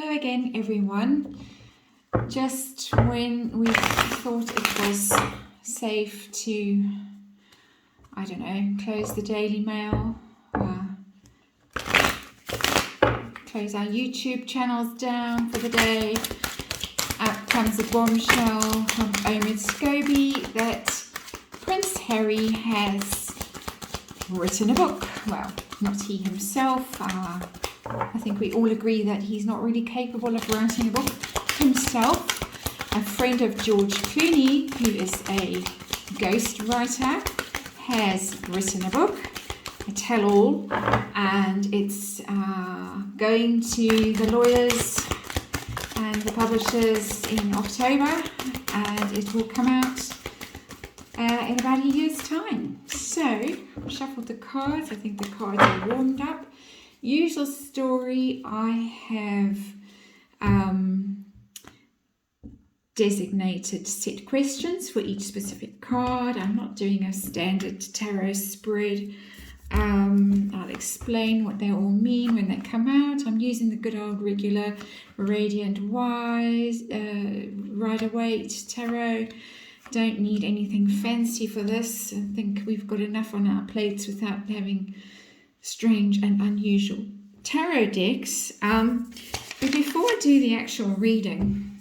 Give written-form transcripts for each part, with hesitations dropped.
Hello again, everyone. Just when we thought it was safe to, close the Daily Mail, close our YouTube channels down for the day, out comes a bombshell from Omid Scobie that Prince Harry has written a book. Well, not he himself. I think we all agree that he's not really capable of writing a book himself. A friend of George Clooney, who is a ghostwriter, has written a book, a tell-all, and it's going to the lawyers and the publishers in October, and it will come out in about a year's time. So, I've shuffled the cards. I think the cards are warmed up. Usual story, I have designated set questions for each specific card. I'm not doing a standard tarot spread. I'll explain what they all mean when they come out. I'm using the good old regular Radiant Wise, Rider-Waite tarot. Don't need anything fancy for this. I think we've got enough on our plates without having strange and unusual tarot decks. But before I do the actual reading,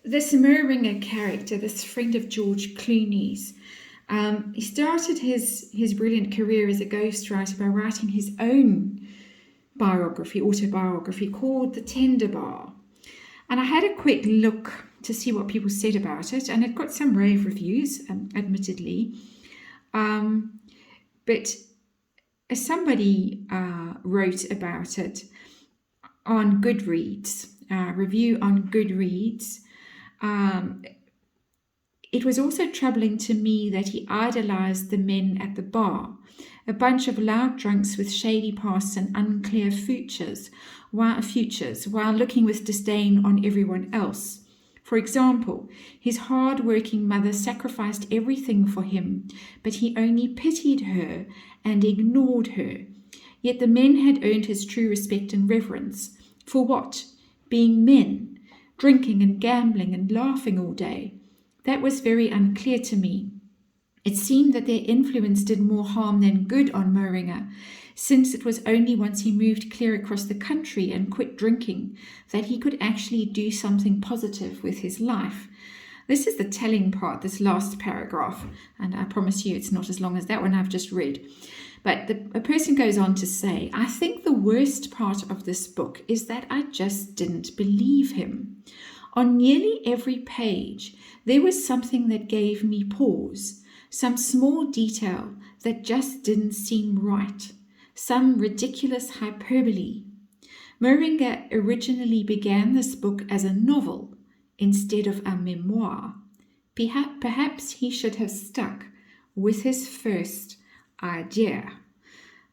this Mirror character, this friend of George Clooney's, he started his brilliant career as a ghostwriter by writing his own autobiography called The Tender Bar. And I had a quick look to see what people said about it, and it got some rave reviews, admittedly. But somebody wrote about it on Goodreads, review on Goodreads. It was also troubling to me that he idolized the men at the bar, a bunch of loud drunks with shady pasts and unclear futures, while looking with disdain on everyone else. For example, his hard-working mother sacrificed everything for him, but he only pitied her and ignored her. Yet the men had earned his true respect and reverence. For what? Being men, drinking and gambling and laughing all day. That was very unclear to me. It seemed that their influence did more harm than good on Moringa, since it was only once he moved clear across the country and quit drinking that he could actually do something positive with his life. This is the telling part, this last paragraph, and I promise you it's not as long as that one I've just read. But a person goes on to say, I think the worst part of this book is that I just didn't believe him. On nearly every page, there was something that gave me pause, some small detail that just didn't seem right. Some ridiculous hyperbole. Moringa originally began this book as a novel instead of a memoir. Perhaps he should have stuck with his first idea.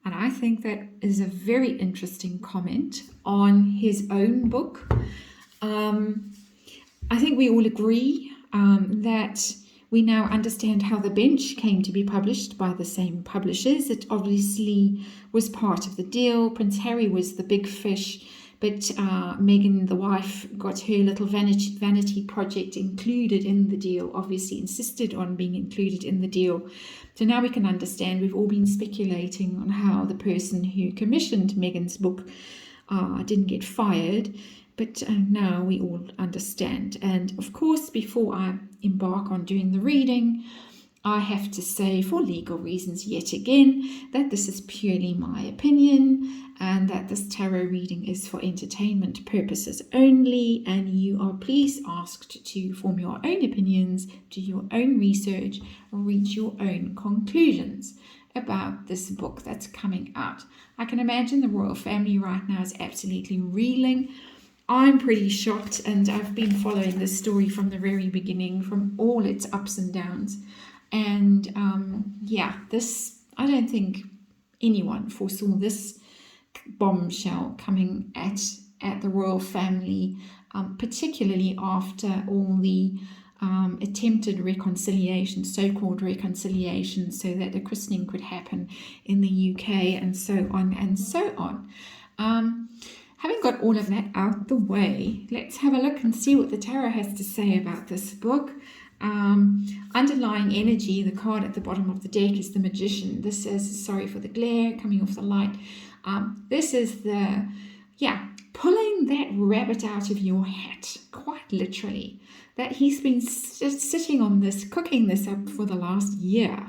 And I think that is a very interesting comment on his own book. I think we all agree that we now understand how The Bench came to be published by the same publishers. It obviously was part of the deal. Prince Harry was the big fish, but Meghan, the wife, got her little vanity project included in the deal, obviously insisted on being included in the deal. So now we can understand. We've all been speculating on how the person who commissioned Meghan's book didn't get fired. But now we all understand. And of course, before I embark on doing the reading, I have to say, for legal reasons yet again, that this is purely my opinion and that this tarot reading is for entertainment purposes only. And you are please asked to form your own opinions, do your own research, or reach your own conclusions about this book that's coming out. I can imagine the royal family right now is absolutely reeling. I'm pretty shocked, and I've been following this story from the very beginning, from all its ups and downs. And this, I don't think anyone foresaw this bombshell coming at the royal family, particularly after all the attempted reconciliation, so-called reconciliation, so that a christening could happen in the UK and so on and so on. having got all of that out the way, let's have a look and see what the tarot has to say about this book. Underlying energy, the card at the bottom of the deck is the Magician. This is, sorry for the glare coming off the light. This is the, pulling that rabbit out of your hat, quite literally. That he's been just sitting on this, cooking this up for the last year.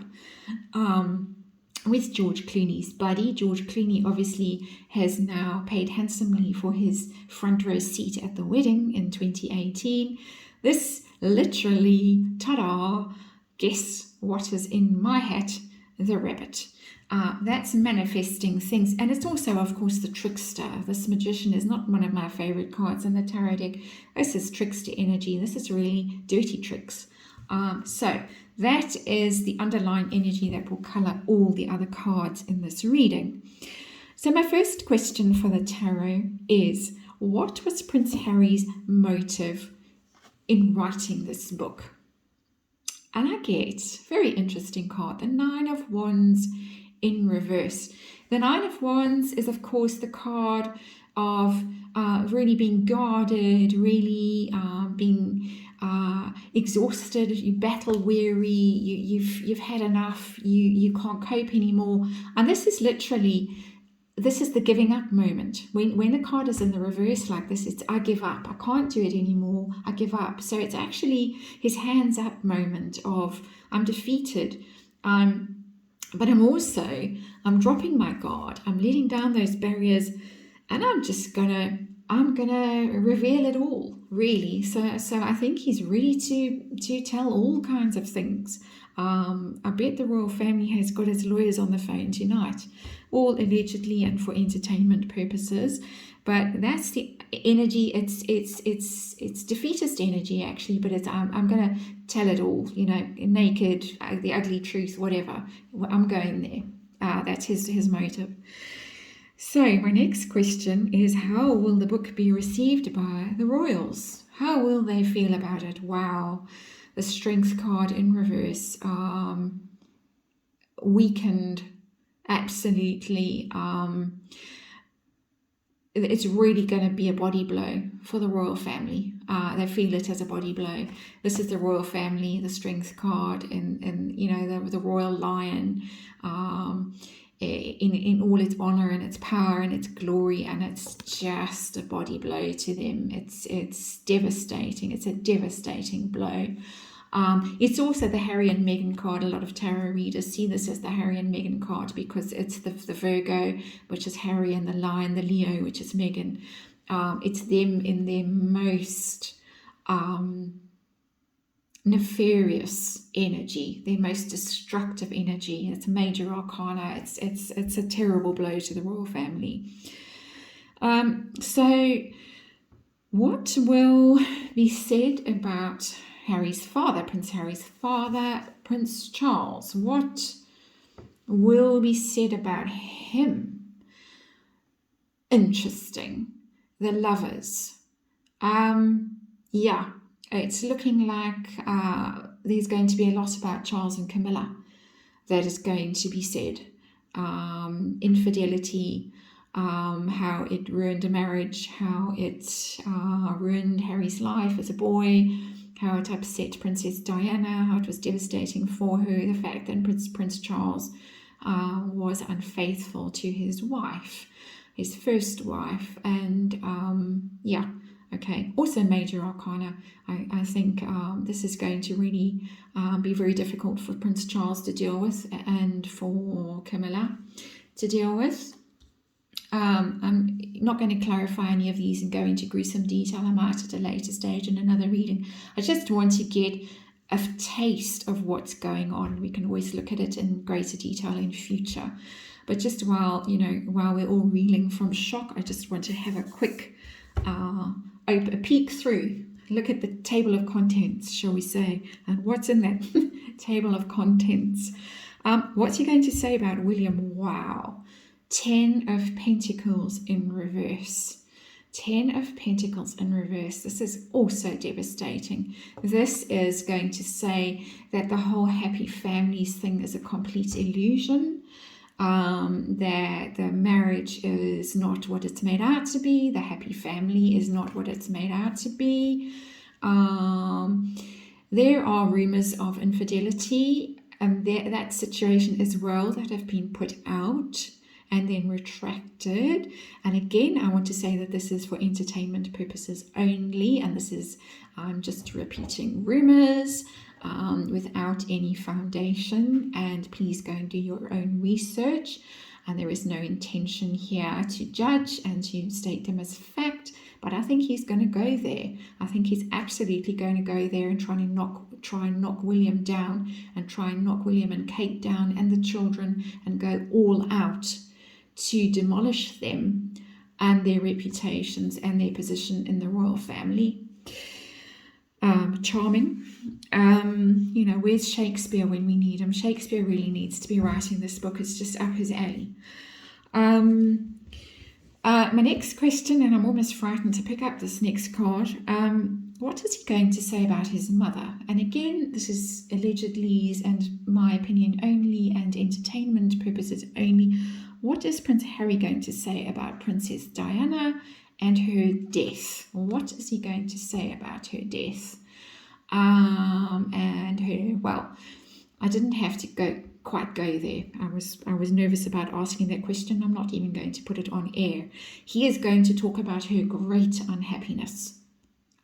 With George Clooney's buddy. George Clooney obviously has now paid handsomely for his front row seat at the wedding in 2018. This literally, ta-da, guess what is in my hat? The rabbit. That's manifesting things. And it's also, of course, the trickster. This Magician is not one of my favorite cards in the tarot deck. This is trickster energy. This is really dirty tricks. So that is the underlying energy that will color all the other cards in this reading. So my first question for the tarot is, what was Prince Harry's motive in writing this book? And I get, very interesting card, the Nine of Wands in reverse. The Nine of Wands is, of course, the card of really being guarded, really being exhausted, you battle weary, you've had enough, you can't cope anymore. And this is literally, this is the giving up moment. When the card is in the reverse like this, it's I give up, I can't do it anymore, I give up. So it's actually his hands up moment of I'm defeated, but I'm dropping my guard, I'm letting down those barriers, and I'm gonna reveal it all, really. So I think he's ready to tell all kinds of things. I bet the royal family has got his lawyers on the phone tonight, all allegedly and for entertainment purposes. But that's the energy. It's defeatist energy, actually. But it's I'm gonna tell it all. Naked, the ugly truth, whatever. I'm going there. That's his motive. So my next question is, how will the book be received by the royals? How will they feel about it? Wow, the Strength card in reverse, weakened, absolutely. It's really going to be a body blow for the royal family. They feel it as a body blow. This is the royal family, the Strength card, and the royal lion. In all its honor and its power and its glory, and it's just a body blow to them. It's devastating. It's a devastating blow. It's also the Harry and Meghan card. A lot of tarot readers see this as the Harry and Meghan card because it's the Virgo, which is Harry, and the Lion, the Leo, which is Meghan. It's them in their most nefarious energy, their most destructive energy. It's major arcana. It's a terrible blow to the royal family. So what will be said about Harry's father, Prince Harry's father, Prince Charles? What will be said about him? Interesting. The Lovers. It's looking like there's going to be a lot about Charles and Camilla that is going to be said. Infidelity, how it ruined a marriage, how it ruined Harry's life as a boy, how it upset Princess Diana, how it was devastating for her, the fact that Prince Charles was unfaithful to his wife, his first wife, and also major arcana. I think this is going to really be very difficult for Prince Charles to deal with and for Camilla to deal with. I'm not going to clarify any of these and go into gruesome detail. I might at a later stage in another reading. I just want to get a taste of what's going on. We can always look at it in greater detail in future. But just while we're all reeling from shock, I just want to have a quick a peek through, look at the table of contents, shall we say, and what's in that table of contents. What's he going to say about William? Wow. 10 of Pentacles in reverse. 10 of Pentacles in reverse. This is also devastating. This is going to say that the whole happy families thing is a complete illusion. that the marriage is not what it's made out to be, the happy family is not what it's made out to be. There are rumors of infidelity and that situation as well that have been put out and then retracted. And again, I want to say that this is for entertainment purposes only, and this is just repeating rumors without any foundation. And please go and do your own research. And there is no intention here to judge and to state them as fact. But I think he's going to go there. I think he's absolutely going to go there and try and knock William down, and try and knock William and Kate down and the children, and go all out to demolish them and their reputations and their position in the royal family. Charming. Where's Shakespeare when we need him? Shakespeare really needs to be writing this book. It's just up his alley. My next question, and I'm almost frightened to pick up this next card. What is he going to say about his mother? And again, this is allegedly and my opinion only and entertainment purposes only. What is Prince Harry going to say about Princess Diana and her death? What is he going to say about her death? And her, well, I didn't have to quite go there. I was nervous about asking that question. I'm not even going to put it on air. He is going to talk about her great unhappiness.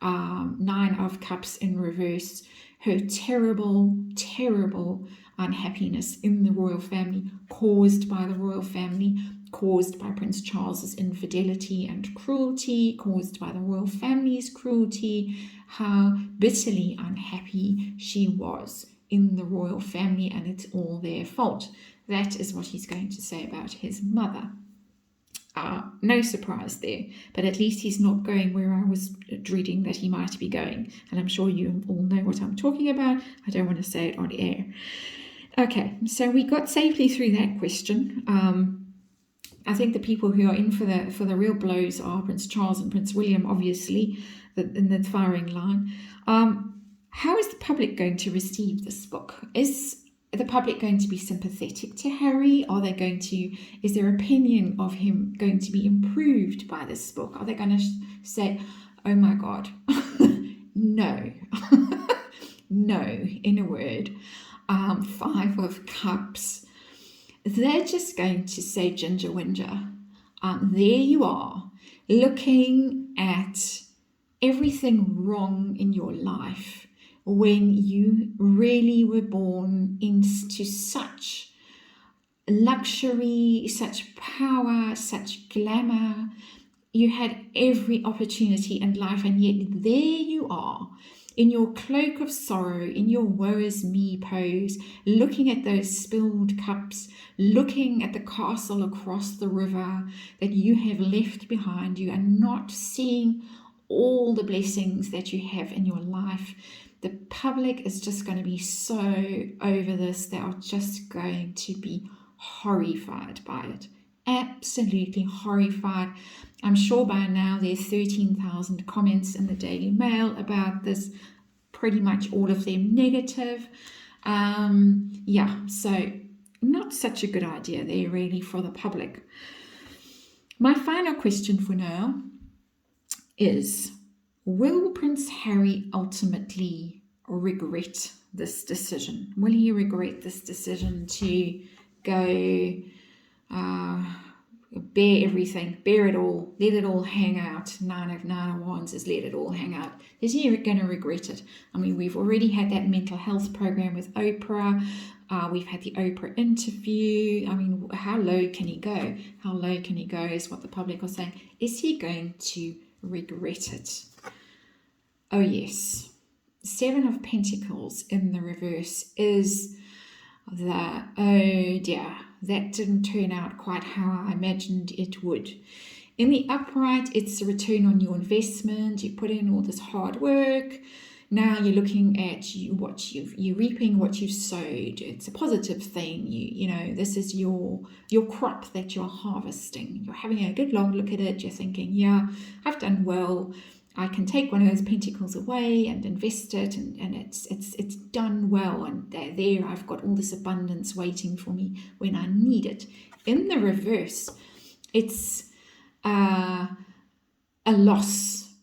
9 of Cups in reverse. Her terrible, terrible unhappiness in the royal family, caused by the royal family, caused by Prince Charles's infidelity and cruelty, caused by the royal family's cruelty, how bitterly unhappy she was in the royal family, and it's all their fault. That is what he's going to say about his mother. No surprise there, but at least he's not going where I was dreading that he might be going, and I'm sure you all know what I'm talking about. I don't want to say it on air. Okay, so we got safely through that question. I think the people who are in for the real blows are Prince Charles and Prince William, obviously, in the firing line. How is the public going to receive this book? Is the public going to be sympathetic to Harry? Is their opinion of him going to be improved by this book? Are they going to say, oh my God, no, no, in a word, 5 of Cups? They're just going to say, Ginger Whinger, there you are, looking at everything wrong in your life when you really were born into such luxury, such power, such glamour. You had every opportunity in life, and yet there you are in your cloak of sorrow, in your woe is me pose, looking at those spilled cups, looking at the castle across the river that you have left behind you, and not seeing all the blessings that you have in your life. The public is just going to be so over this. They are just going to be horrified by it. Absolutely horrified. I'm sure by now there's 13,000 comments in the Daily Mail about this, pretty much all of them negative. So not such a good idea there really for the public. My final question for now is, will Prince Harry ultimately regret this decision? Will he regret this decision to go bear everything, bear it all, let it all hang out? 9 of Wands is let it all hang out. Is he going to regret it? I mean, we've already had that mental health program with Oprah. We've had the Oprah interview. I mean, how low can he go? How low can he go is what the public are saying. Is he going to regret it? Oh yes. 7 of Pentacles in the reverse is the, oh dear, that didn't turn out quite how I imagined it would. In the upright, it's a return on your investment. You put in all this hard work. Now you're looking at you're reaping what you've sowed. It's a positive thing. You know, this is your crop that you're harvesting. You're having a good long look at it. You're thinking, yeah, I've done well. I can take one of those pentacles away and invest it, and it's done well, and there I've got all this abundance waiting for me when I need it. In the reverse, it's a loss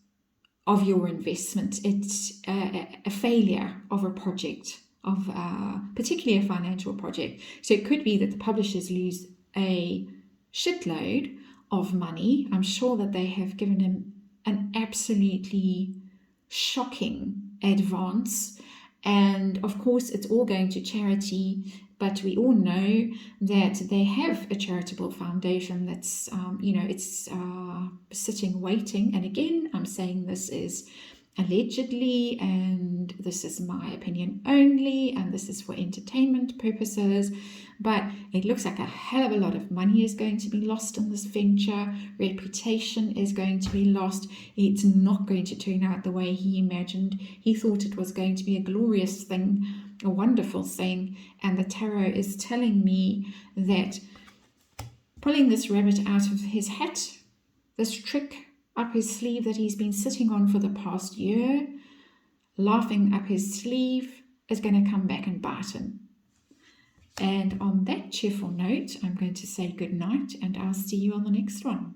of your investment. It's a failure of a project, of particularly a financial project. So it could be that the publishers lose a shitload of money. I'm sure that they have given him an absolutely shocking advance, and of course it's all going to charity, but we all know that they have a charitable foundation that's it's sitting waiting. And again, I'm saying this is allegedly, and this is my opinion only, and this is for entertainment purposes, but it looks like a hell of a lot of money is going to be lost in this venture. Reputation is going to be lost. It's not going to turn out the way he imagined. He thought it was going to be a glorious thing, a wonderful thing, and the tarot is telling me that pulling this rabbit out of his hat, this trick up his sleeve that he's been sitting on for the past year, laughing up his sleeve, is going to come back and bite him. And on that cheerful note, I'm going to say good night, and I'll see you on the next one.